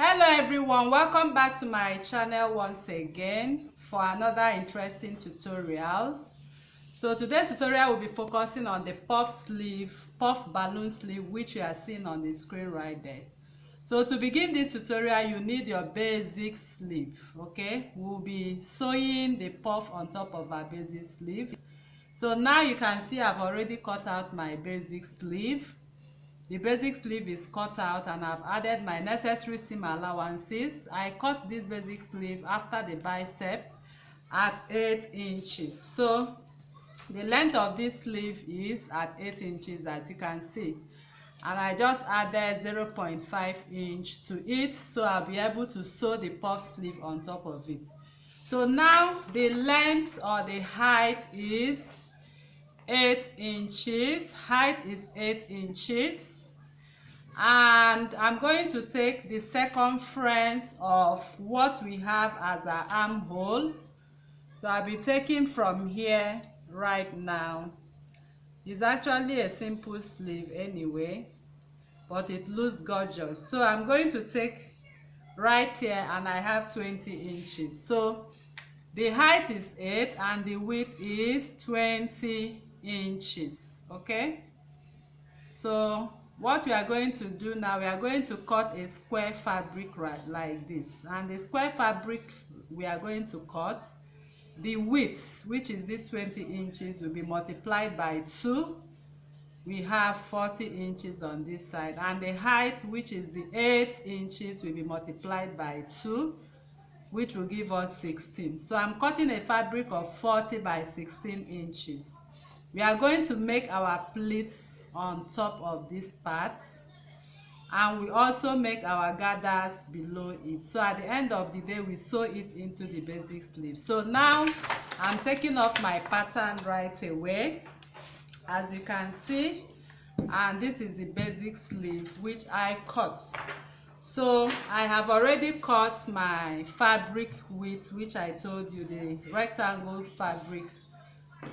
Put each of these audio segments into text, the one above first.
Hello everyone, welcome back to my channel once again for another interesting tutorial. So today's tutorial will be focusing on the puff balloon sleeve, which you are seeing on the screen right there. So to begin this tutorial, you need your basic sleeve. Okay, we'll be sewing the puff on top of our basic sleeve. So now you can see I've already cut out my basic sleeve. The basic sleeve is cut out and I've added my necessary seam allowances. I cut this basic sleeve after the bicep at 8 inches. So the length of this sleeve is at 8 inches, as you can see. And I just added 0.5 inch to it, so I'll be able to sew the puff sleeve on top of it. So now the length or the height is 8 inches. Height is 8 inches. And I'm going to take the circumference of what we have as our armhole. So I'll be taking from here right now. It's actually a simple sleeve anyway, but it looks gorgeous. So I'm going to take right here and I have 20 inches. So the height is 8 and the width is 20 inches. Okay, so what we are going to do now, we are going to cut a square fabric right like this, and the square fabric we are going to cut, the width, which is this 20 inches, will be multiplied by 2. We have 40 inches on this side, and the height, which is the 8 inches, will be multiplied by 2, which will give us 16. So I'm cutting a fabric of 40 by 16 inches. We are going to make our pleats on top of this part, and we also make our gathers below it. So at the end of the day, we sew it into the basic sleeve. So now I'm taking off my pattern right away, as you can see, and this is the basic sleeve which I cut. So I have already cut my fabric width, which I told you, the rectangle fabric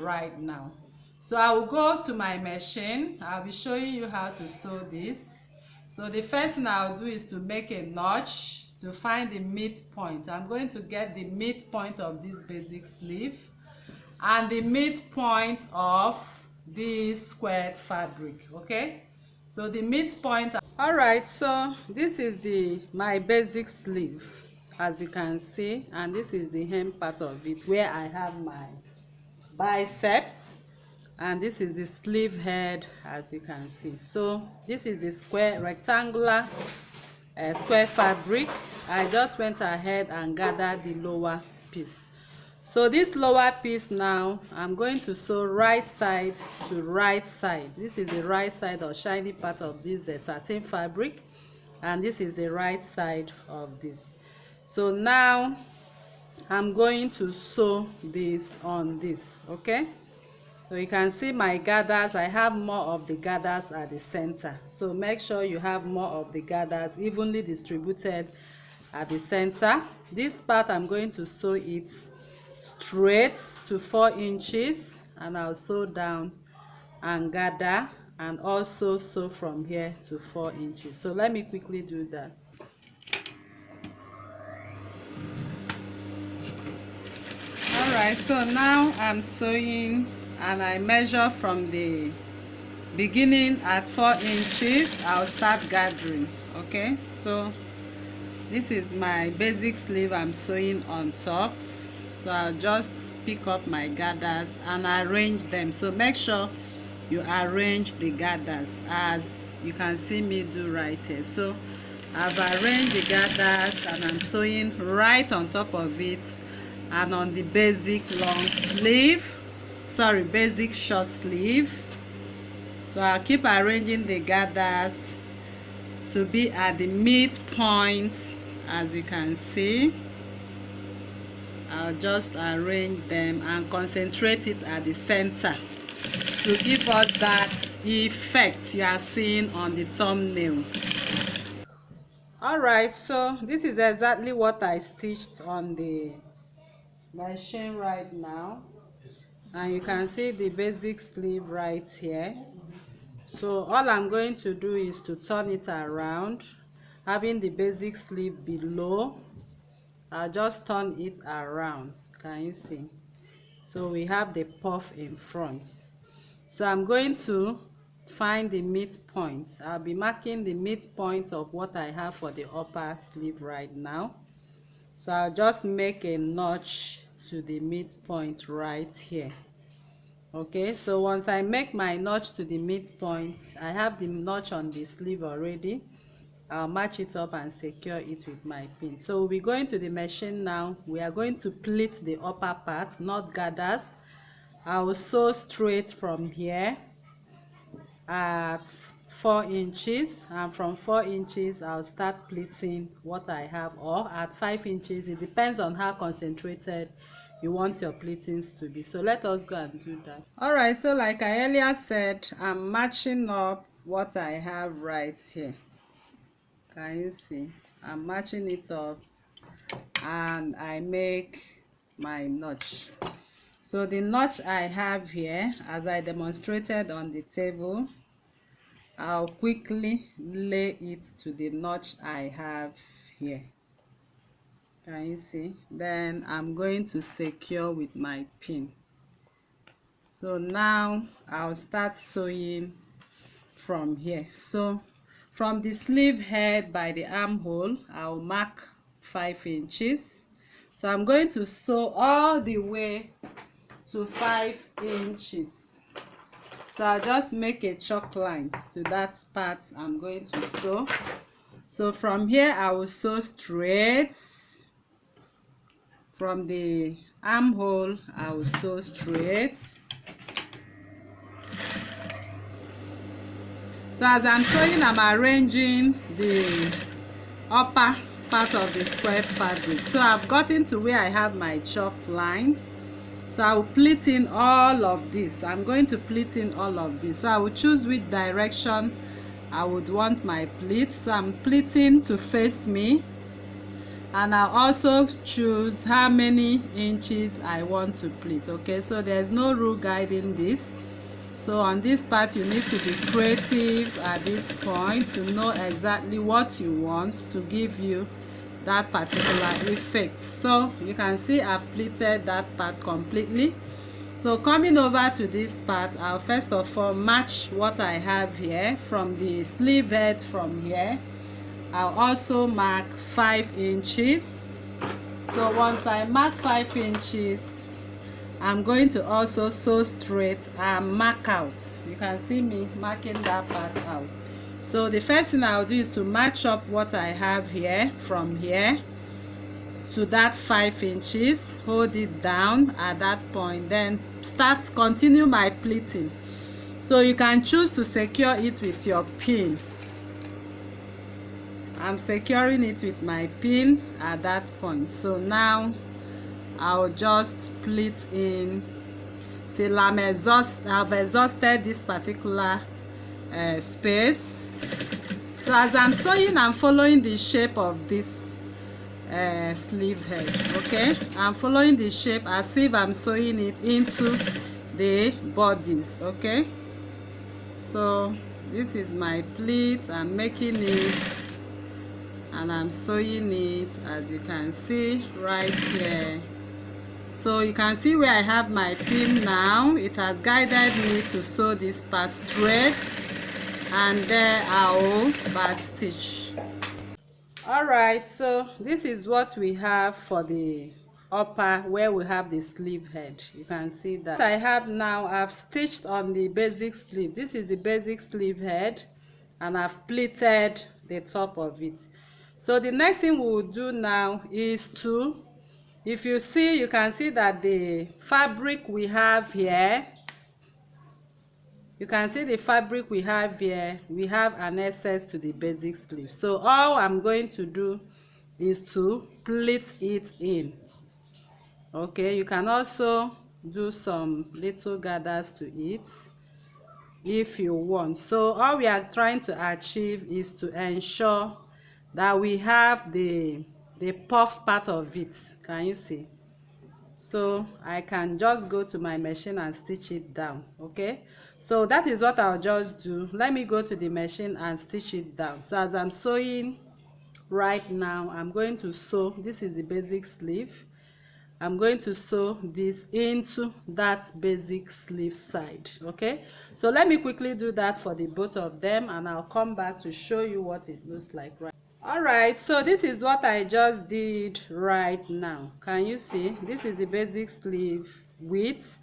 right now. So I will go to my machine. I'll be showing you how to sew this. So the first thing I'll do is to make a notch to find the midpoint. I'm going to get the midpoint of this basic sleeve and the midpoint of this squared fabric. Okay, so the midpoint. All right, so this is my basic sleeve, as you can see, and this is the hem part of it where I have my bicep, and this is the sleeve head, as you can see. So this is the square rectangular square fabric. I just went ahead and gathered the lower piece. So this lower piece now, I'm going to sew right side to right side. This is the right side or shiny part of this satin fabric, and this is the right side of this. So now I'm going to sew this on this. Okay, so you can see my gathers. I have more of the gathers at the center, so make sure you have more of the gathers evenly distributed at the center. This part I'm going to sew it straight to 4 inches, and I'll sew down and gather, and also sew from here to 4 inches. So let me quickly do that. Alright, so now I'm sewing, and I measure from the beginning at 4 inches. I'll start gathering. Okay, so this is my basic sleeve I'm sewing on top. So I'll just pick up my gathers and arrange them. So make sure you arrange the gathers as you can see me do right here. So I've arranged the gathers and I'm sewing right on top of it, and on the basic basic short sleeve. So I'll keep arranging the gathers to be at the midpoint, as you can see. I'll just arrange them and concentrate it at the center to give us that effect you are seeing on the thumbnail. All right, so this is exactly what I stitched on the machine right now, and you can see the basic sleeve right here. So all I'm going to do is to turn it around having the basic sleeve below. I'll just turn it around. Can you see? So we have the puff in front. So I'm going to find the midpoint. I'll be marking the midpoint of what I have for the upper sleeve right now. So I'll just make a notch to the midpoint right here. Okay, so once I make my notch to the midpoint, I have the notch on the sleeve already. I'll match it up and secure it with my pin. So we'll be going to the machine now. We are going to pleat the upper part, not gathers. I will sew straight from here at 4 inches, and from 4 inches I'll start pleating what I have, or at 5 inches. It depends on how concentrated you want your pleatings to be. So let us go and do that. All right, so like I earlier said, I'm matching up what I have right here. Can you see? I'm matching it up and I make my notch. So the notch I have here, as I demonstrated on the table, I'll quickly lay it to the notch I have here. Can you see? Then I'm going to secure with my pin. So now I'll start sewing from here. So from the sleeve head by the armhole, I'll mark 5 inches. So I'm going to sew all the way to 5 inches. So I'll just make a chalk line to that part I'm going to sew. So from here I will sew straight. From the armhole I will sew straight. So as I'm sewing, I'm arranging the upper part of the square fabric. So I've gotten to where I have my chalk line. So I will pleat in all of this. I'm going to pleat in all of this. So I will choose which direction I would want my pleat. So I'm pleating to face me. And I'll also choose how many inches I want to pleat. Okay, so there's no rule guiding this. So on this part you need to be creative at this point to know exactly what you want to give you that particular effect. So you can see I've pleated that part completely. So coming over to this part, I'll first of all match what I have here from the sleeve head. From here I'll also mark 5 inches. So once I mark 5 inches, I'm going to also sew straight and mark out. You can see me marking that part out. So the first thing I'll do is to match up what I have here from here to that 5 inches, hold it down at that point, then continue my pleating. So you can choose to secure it with your pin. I'm securing it with my pin at that point. So now I'll just pleat in till I've exhausted this particular space. So as I'm sewing, I'm following the shape of this sleeve head. Okay, I'm following the shape as if I'm sewing it into the bodies. Okay, so this is my pleat. I'm making it and I'm sewing it, as you can see right here. So you can see where I have my pin now. It has guided me to sew this part straight, and there I will back stitch. Alright, so this is what we have for the upper, where we have the sleeve head. You can see that I have now, I've stitched on the basic sleeve. This is the basic sleeve head, and I've pleated the top of it. So the next thing we will do now is to, if you see, you can see that the fabric we have here, you can see the fabric we have here, we have an excess to the basic sleeve. So all I'm going to do is to pleat it in. Okay, you can also do some little gathers to it if you want. So all we are trying to achieve is to ensure that we have the puff part of it. Can you see? So I can just go to my machine and stitch it down. Okay, so that is what I'll just do. Let me go to the machine and stitch it down. So as I'm sewing right now I'm going to sew. This is the basic sleeve. I'm going to sew this into that basic sleeve side. Okay, so let me quickly do that for the both of them, and I'll come back to show you what it looks like. Right, all right, so this is what I just did right now. Can you see? This is the basic sleeve width.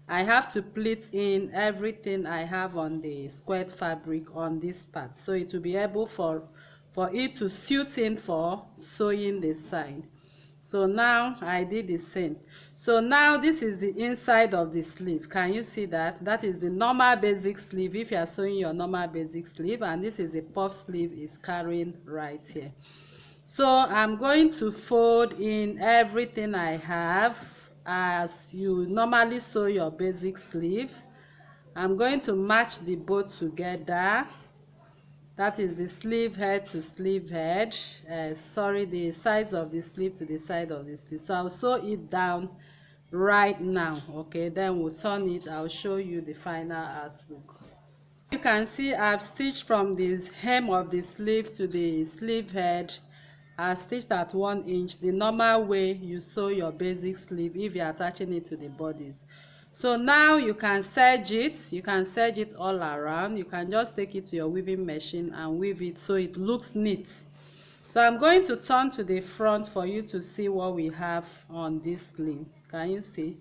I have to pleat in everything I have on the squared fabric on this part, so it will be able for it to suit in for sewing the side. So now I did the same. So now this is the inside of the sleeve. Can you see that? That is the normal basic sleeve if you are sewing your normal basic sleeve, and this is the puff sleeve is carrying right here. So I'm going to fold in everything I have as you normally sew your basic sleeve. I'm going to match the both together. That is the sleeve head to sleeve head, sorry, the sides of the sleeve to the side of the sleeve. So I'll sew it down right now. Okay, then we'll turn it. I'll show you the final outlook. You can see I've stitched from the hem of the sleeve to the sleeve head. I stitched at 1 inch, the normal way you sew your basic sleeve if you're attaching it to the bodies. So now you can serge it. You can serge it all around. You can just take it to your weaving machine and weave it so it looks neat. So I'm going to turn to the front for you to see what we have on this sleeve. Can you see?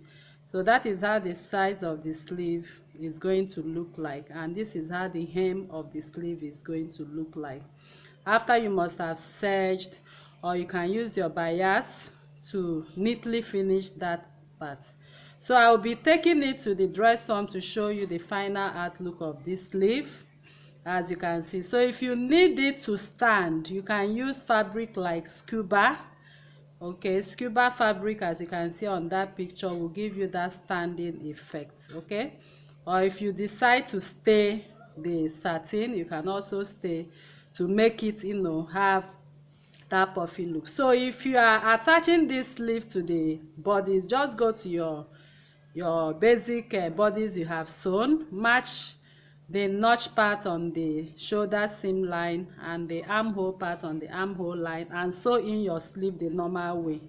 So that is how the size of the sleeve is going to look like, and this is how the hem of the sleeve is going to look like after you must have serged, or you can use your bias to neatly finish that part. So I will be taking it to the dress form to show you the final outlook of this sleeve, as you can see. So if you need it to stand, you can use fabric like scuba. Okay, scuba fabric, as you can see on that picture, will give you that standing effect. Okay, or if you decide to stay the satin, you can also stay to make it, you know, have that puffy look. So if you are attaching this sleeve to the bodies, just go to your basic bodies you have sewn, match the notch part on the shoulder seam line and the armhole part on the armhole line, and sew in your sleeve the normal way.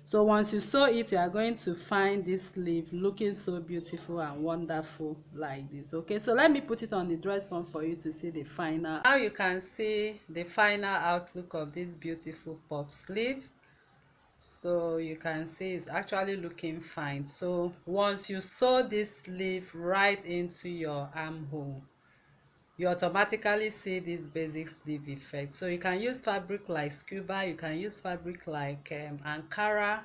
So once you sew it, you are going to find this sleeve looking so beautiful and wonderful like this. Okay, so let me put it on the dress form for you to see the final. Now you can see the final outlook of this beautiful puff sleeve. So you can see it's actually looking fine. So once you sew this sleeve right into your armhole, you automatically see this basic sleeve effect. So you can use fabric like scuba, you can use fabric like Ankara.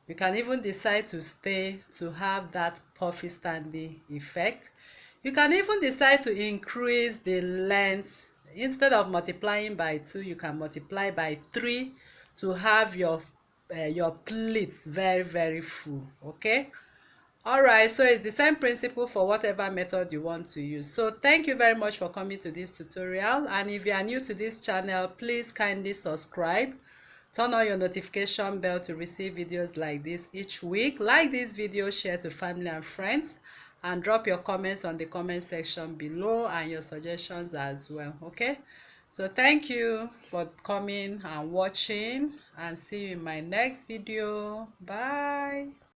You can even decide to stay to have that puffy standing effect. You can even decide to increase the length. Instead of multiplying by 2, you can multiply by 3 to have your pleats very, very full. Okay, all right, so it's the same principle for whatever method you want to use. So thank you very much for coming to this tutorial, and if you are new to this channel, please kindly subscribe, turn on your notification bell to receive videos like this each week. Like this video, share to family and friends, and drop your comments on the comment section below and your suggestions as well. Okay, so thank you for coming and watching, and see you in my next video. Bye.